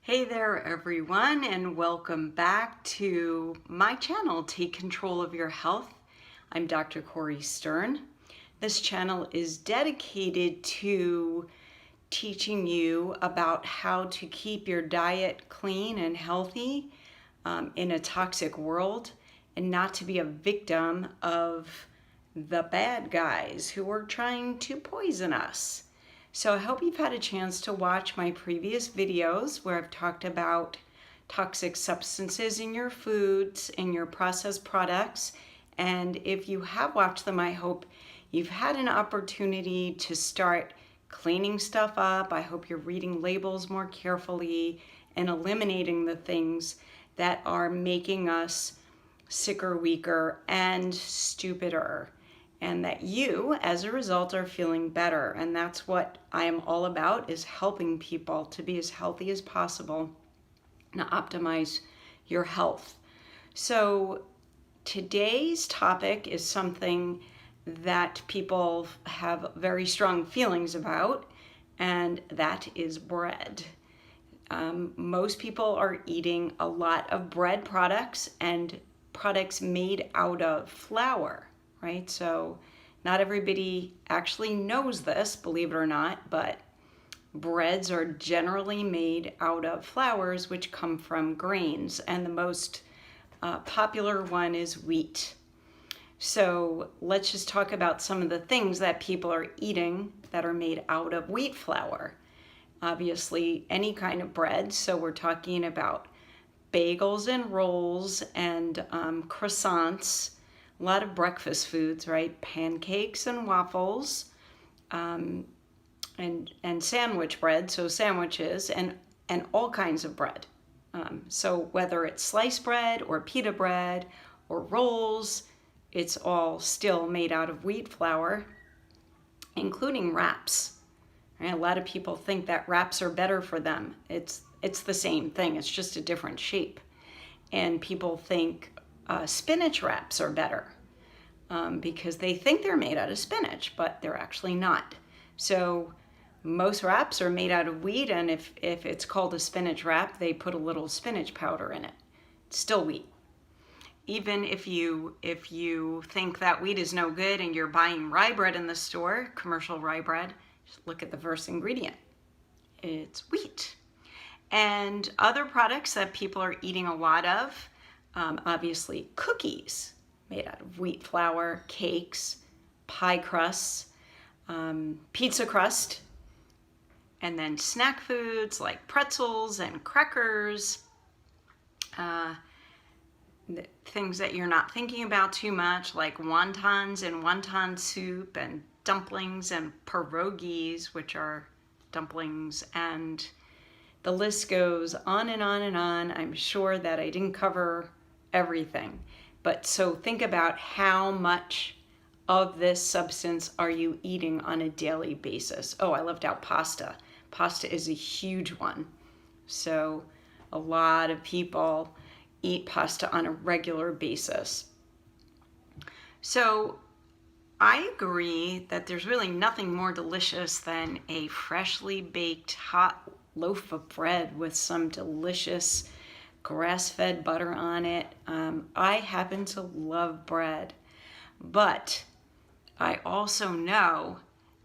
Hey there everyone, and welcome back to my channel, Take Control of Your Health. I'm Dr. Corey Stern. This channel is dedicated to teaching you about how to keep your diet clean and healthy in a toxic world, and not to be a victim of the bad guys who are trying to poison us. So I hope you've had a chance to watch my previous videos where I've talked about toxic substances in your foods, in your processed products. And if you have watched them, I hope you've had an opportunity to start cleaning stuff up. I hope you're reading labels more carefully and eliminating the things that are making us sicker, weaker, and stupider, and that you, as a result, are feeling better. And that's what I am all about, is helping people to be as healthy as possible and optimize your health. So today's topic is something that people have very strong feelings about, and that is bread. Most people are eating a lot of bread products and products made out of flour, right? So not everybody actually knows this, believe it or not, but breads are generally made out of flours, which come from grains, and the most popular one is wheat. So let's just talk about some of the things that people are eating that are made out of wheat flour. Obviously, any kind of bread, so we're talking about bagels and rolls and croissants, a lot of breakfast foods, right? Pancakes and waffles, and sandwich bread, so sandwiches, and all kinds of bread. So whether it's sliced bread or pita bread or rolls, it's all still made out of wheat flour, including wraps. Right? A lot of people think that wraps are better for them. It's the same thing, it's just a different shape. And people think spinach wraps are better because they think they're made out of spinach, but they're actually not. So most wraps are made out of wheat, and if it's called a spinach wrap, they put a little spinach powder in it. It's still wheat. Even if you think that wheat is no good and you're buying rye bread in the store, commercial rye bread, just look at the first ingredient. It's wheat. And other products that people are eating a lot of, obviously cookies made out of wheat flour, cakes, pie crusts, pizza crust, and then snack foods like pretzels and crackers, things that you're not thinking about too much, like wontons and wonton soup, and dumplings and pierogies, which are dumplings, and the list goes on and on and on. I'm sure that I didn't cover everything, but so think about how much of this substance are you eating on a daily basis. Oh, I left out pasta. Pasta is a huge one. So a lot of people eat pasta on a regular basis. So I agree that there's really nothing more delicious than a freshly baked hot loaf of bread with some delicious grass-fed butter on it. I happen to love bread, but I also know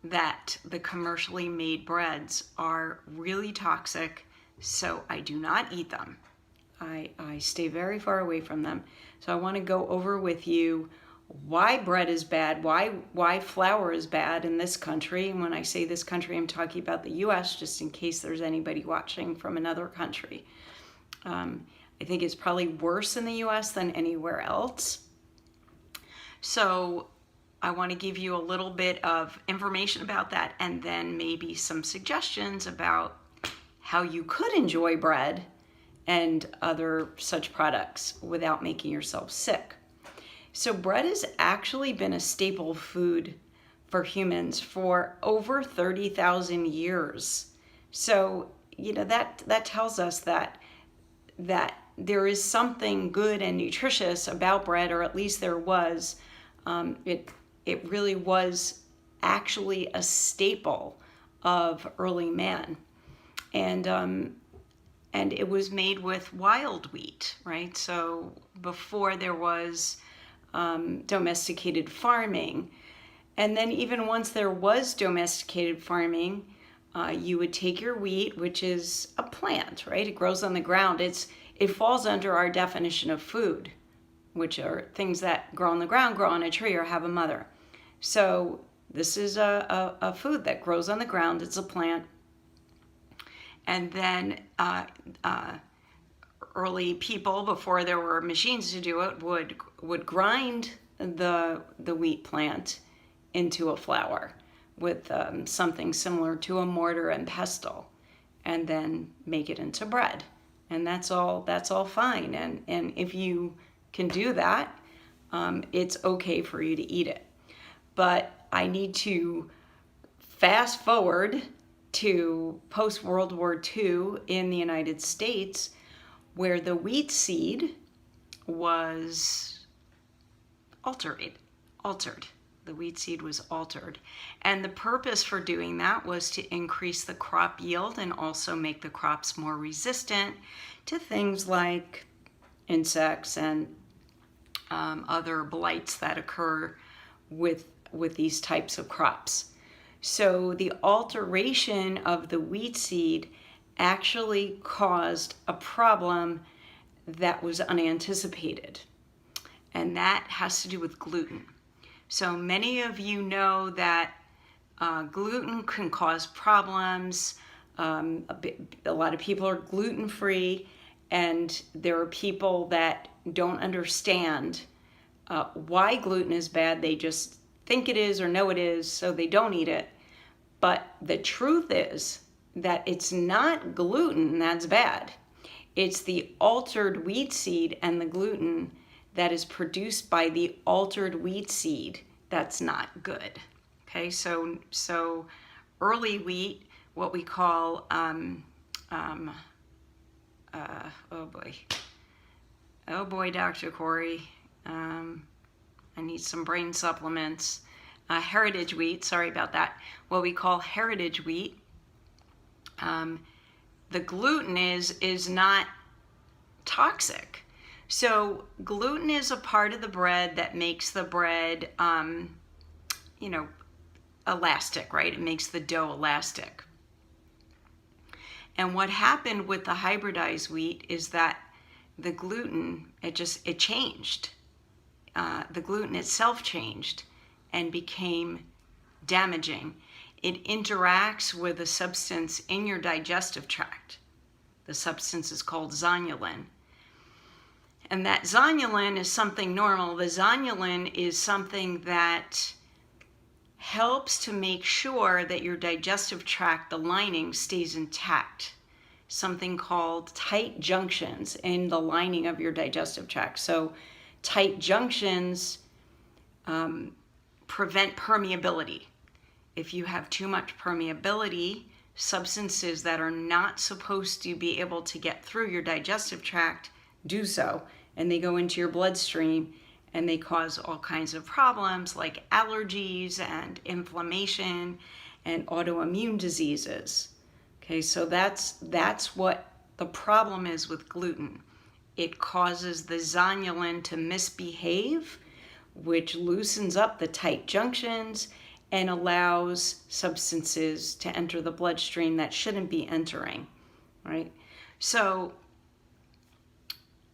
that the commercially made breads are really toxic, so I do not eat them. I stay very far away from them. So I want to go over with you why bread is bad, why flour is bad in this country. And when I say this country, I'm talking about the US, just in case there's anybody watching from another country. I think it's probably worse in the US than anywhere else. So I want to give you a little bit of information about that, and then maybe some suggestions about how you could enjoy bread and other such products without making yourself sick. So bread has actually been a staple food for humans for over 30,000 years. So, that tells us that there is something good and nutritious about bread, or at least there was. It really was actually a staple of early man. And and it was made with wild wheat, right? So before there was domesticated farming. And then even once there was domesticated farming, you would take your wheat, which is a plant, right? It grows on the ground. It falls under our definition of food, which are things that grow on the ground, grow on a tree, or have a mother. So this is a food that grows on the ground. It's a plant. And then early people, before there were machines to do it, would grind the wheat plant into a flour with something similar to a mortar and pestle, and then make it into bread. And that's all fine. And if you can do that, it's okay for you to eat it. But I need to fast forward to post-World War II in the United States, where the wheat seed was altered. The wheat seed was altered. And the purpose for doing that was to increase the crop yield and also make the crops more resistant to things like insects and other blights that occur with these types of crops. So the alteration of the wheat seed actually caused a problem that was unanticipated, and that has to do with gluten. So many of you know that gluten can cause problems. A lot of people are gluten-free, and there are people that don't understand why gluten is bad. They just think it is or know it is, so they don't eat it. But the truth is that it's not gluten that's bad. It's the altered wheat seed and the gluten that is produced by the altered wheat seed that's not good. Okay, so early wheat, what we call oh boy, Dr. Corey, I need some brain supplements. Heritage wheat, sorry about that. What we call heritage wheat, the gluten is not toxic. So gluten is a part of the bread that makes the bread, elastic, right? It makes the dough elastic. And what happened with the hybridized wheat is that the gluten, it changed. The gluten itself changed and became damaging. It interacts with a substance in your digestive tract. The substance is called zonulin. And that zonulin is something normal. The zonulin is something that helps to make sure that your digestive tract, the lining, stays intact. Something called tight junctions in the lining of your digestive tract. So tight junctions prevent permeability. If you have too much permeability, substances that are not supposed to be able to get through your digestive tract do so, and they go into your bloodstream, and they cause all kinds of problems like allergies and inflammation and autoimmune diseases. Okay, so that's what the problem is with gluten. It causes the zonulin to misbehave, which loosens up the tight junctions and allows substances to enter the bloodstream that shouldn't be entering, right? So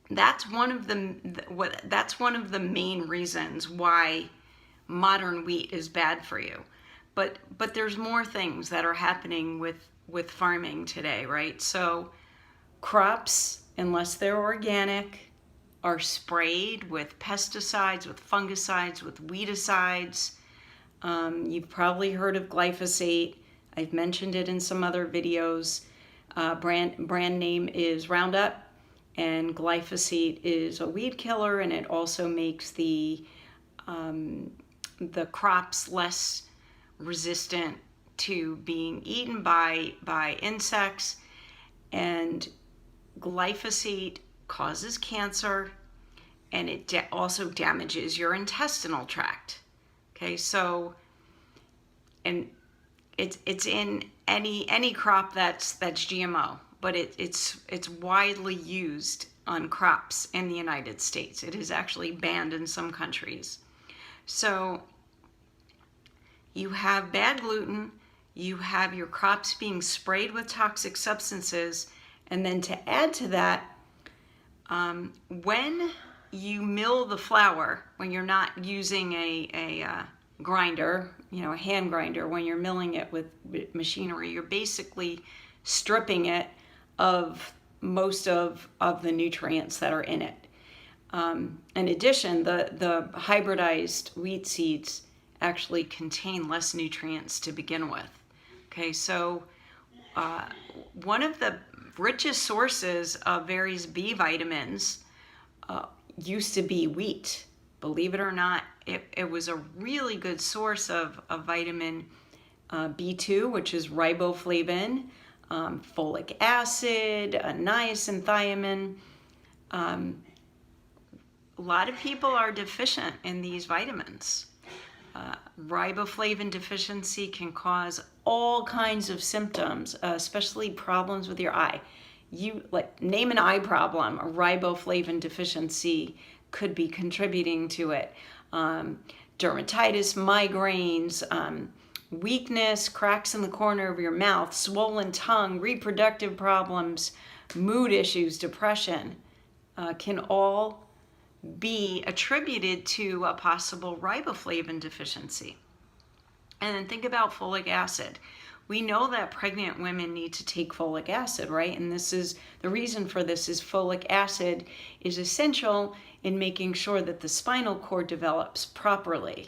that's one of the main reasons why modern wheat is bad for you. But there's more things that are happening with farming today, right? So crops, unless they're organic, are sprayed with pesticides, with fungicides, with weedicides. You've probably heard of glyphosate. I've mentioned it in some other videos. Brand name is Roundup, and glyphosate is a weed killer, and it also makes the crops less resistant to being eaten by insects. And glyphosate causes cancer, and it also damages your intestinal tract. Okay, so, and it's in any crop that's GMO. but it's widely used on crops in the United States. It is actually banned in some countries. So you have bad gluten, you have your crops being sprayed with toxic substances, and then to add to that, when you mill the flour, when you're not using a grinder, a hand grinder, when you're milling it with machinery, you're basically stripping it of most of the nutrients that are in it. In addition, the hybridized wheat seeds actually contain less nutrients to begin with. Okay, so one of the richest sources of various B vitamins used to be wheat. Believe it or not, it was a really good source of vitamin B2, which is riboflavin, folic acid, niacin, thiamine. A lot of people are deficient in these vitamins. Riboflavin deficiency can cause all kinds of symptoms, especially problems with your eye. Name an eye problem, a riboflavin deficiency could be contributing to it. Dermatitis, migraines, weakness, cracks in the corner of your mouth, swollen tongue, reproductive problems, mood issues, depression, can all be attributed to a possible riboflavin deficiency. And then think about folic acid. We know that pregnant women need to take folic acid, right? And this is the reason for this is folic acid is essential in making sure that the spinal cord develops properly.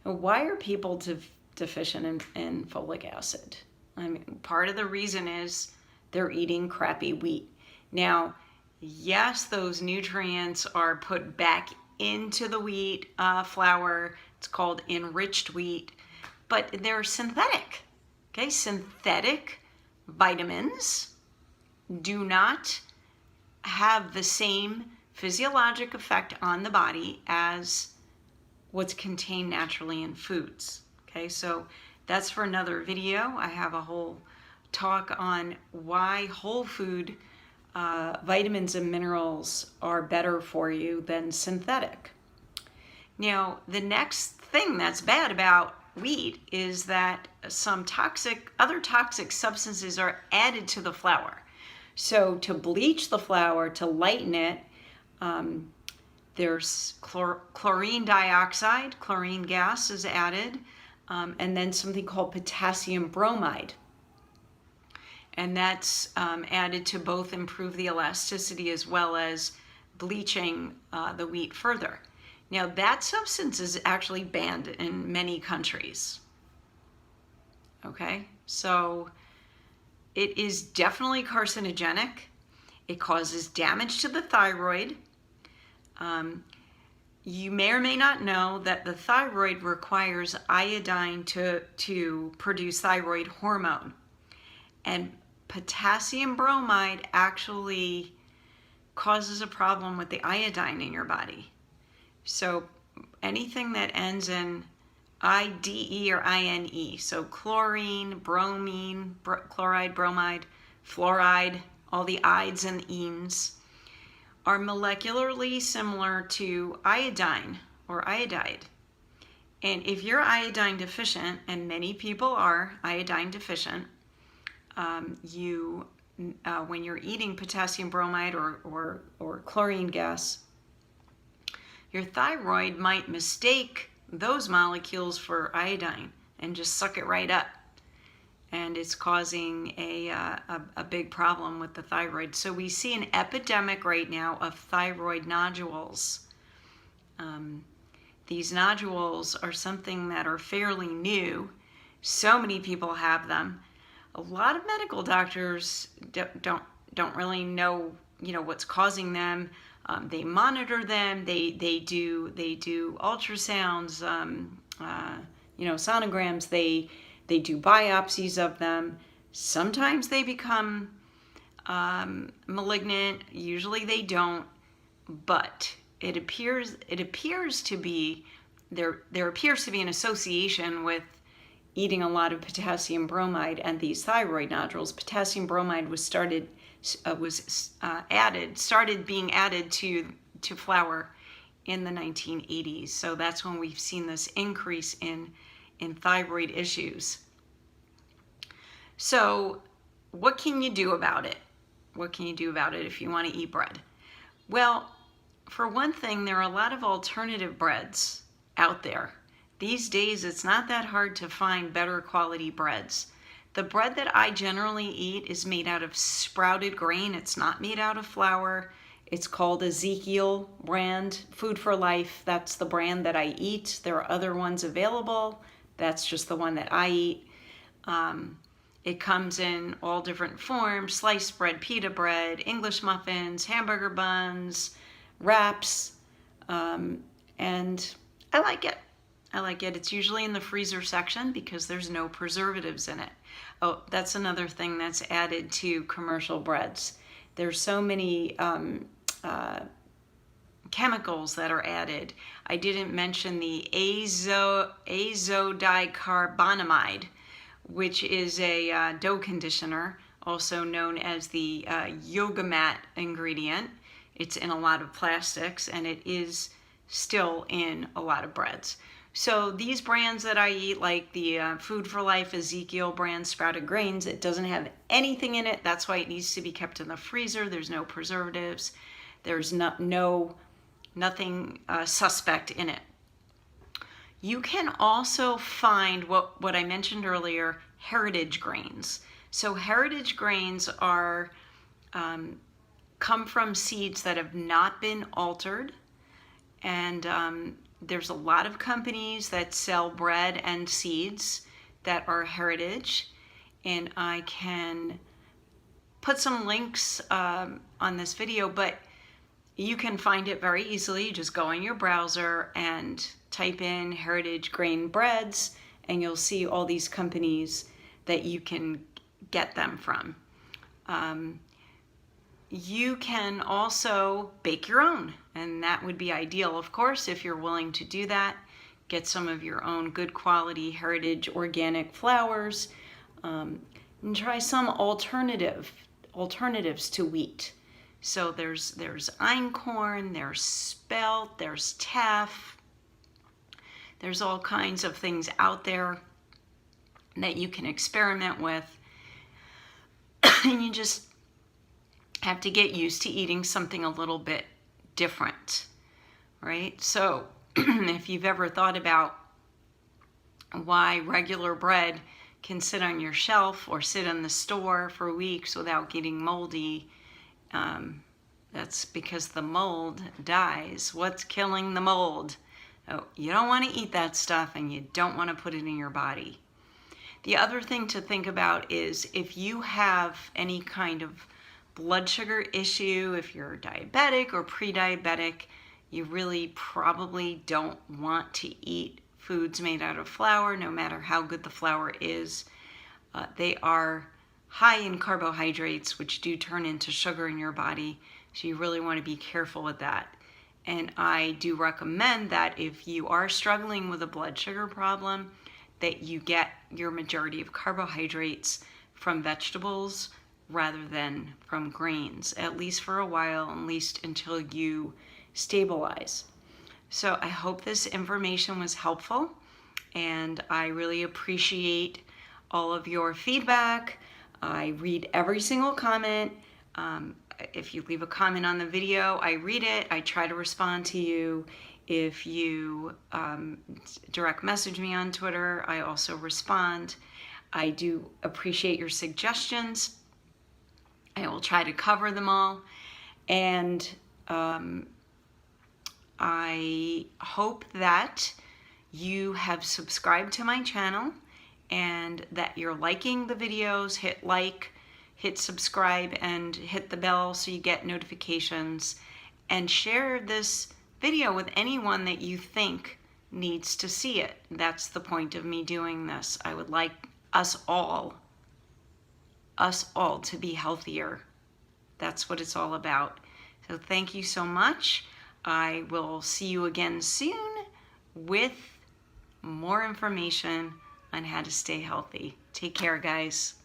Now, why are people deficient in folic acid? I mean, part of the reason is they're eating crappy wheat. Now, yes, those nutrients are put back into the wheat flour. It's called enriched wheat, but they're synthetic. Okay, synthetic vitamins do not have the same physiologic effect on the body as what's contained naturally in foods. Okay, so that's for another video. I have a whole talk on why whole food vitamins and minerals are better for you than synthetic. Now, the next thing that's bad about wheat is that some other toxic substances are added to the flour. So to bleach the flour, to lighten it, there's chlorine dioxide, chlorine gas is added, and then something called potassium bromide. And that's added to both improve the elasticity as well as bleaching the wheat further. Now, that substance is actually banned in many countries. Okay, so it is definitely carcinogenic. It causes damage to the thyroid. You may or may not know that the thyroid requires iodine to produce thyroid hormone. And potassium bromide actually causes a problem with the iodine in your body. So anything that ends in IDE or INE, so chlorine, bromine, chloride, bromide, fluoride, all the ides and enes, are molecularly similar to iodine or iodide. And if you're iodine deficient, and many people are iodine deficient, when you're eating potassium bromide or chlorine gas, your thyroid might mistake those molecules for iodine and just suck it right up. And it's causing a big problem with the thyroid. So we see an epidemic right now of thyroid nodules. These nodules are something that are fairly new. So many people have them. A lot of medical doctors don't really know what's causing them. They monitor them. They do ultrasounds, sonograms. They do biopsies of them. Sometimes they become malignant. Usually they don't. But it appears to be there appears to be an association with eating a lot of potassium bromide and these thyroid nodules. Potassium bromide was started being added to flour in the 1980s. So that's when we've seen this increase in thyroid issues. So what can you do about it? What can you do about it if you want to eat bread? Well, for one thing, there are a lot of alternative breads out there. These days, it's not that hard to find better quality breads. The bread that I generally eat is made out of sprouted grain. It's not made out of flour. It's called Ezekiel brand, Food for Life. That's the brand that I eat. There are other ones available. That's just the one that I eat. It comes in all different forms: sliced bread, pita bread, English muffins, hamburger buns, wraps, and I like it. I like it. It's usually in the freezer section because there's no preservatives in it. Oh, that's another thing that's added to commercial breads. There's so many chemicals that are added. I didn't mention the azodicarbonamide, which is a dough conditioner, also known as the yoga mat ingredient. It's in a lot of plastics, and it is still in a lot of breads. So these brands that I eat, like the Food for Life Ezekiel brand sprouted grains, it doesn't have anything in it. That's why it needs to be kept in the freezer. There's no preservatives. There's nothing suspect in it. You can also find what I mentioned earlier, heritage grains. So heritage grains are come from seeds that have not been altered, and there's a lot of companies that sell bread and seeds that are heritage, and I can put some links on this video, but you can find it very easily. You just go in your browser and type in heritage grain breads, and you'll see all these companies that you can get them from. You can also bake your own, and that would be ideal, of course, if you're willing to do that. Get some of your own good quality heritage organic flours, and try some alternatives to wheat. So there's einkorn, there's spelt, there's teff. There's all kinds of things out there that you can experiment with. And you just have to get used to eating something a little bit different, right? So if you've ever thought about why regular bread can sit on your shelf or sit in the store for weeks without getting moldy, that's because the mold dies. What's killing the mold? Oh, you don't want to eat that stuff, and you don't want to put it in your body. The other thing to think about is if you have any kind of blood sugar issue, if you're diabetic or pre-diabetic, you really probably don't want to eat foods made out of flour, no matter how good the flour is. They are high in carbohydrates, which do turn into sugar in your body, so you really want to be careful with that. And I do recommend that if you are struggling with a blood sugar problem, that you get your majority of carbohydrates from vegetables rather than from grains, at least for a while, at least until you stabilize. So I hope this information was helpful, and I really appreciate all of your feedback. I read every single comment. If you leave a comment on the video, I read it. I try to respond to you. If you direct message me on Twitter, I also respond. I do appreciate your suggestions. I will try to cover them all. And I hope that you have subscribed to my channel and that you're liking the videos. Hit like, hit subscribe, and hit the bell so you get notifications. And share this video with anyone that you think needs to see it. That's the point of me doing this. I would like us all to be healthier. That's what it's all about. So thank you so much. I will see you again soon with more information on how to stay healthy. Take care, guys.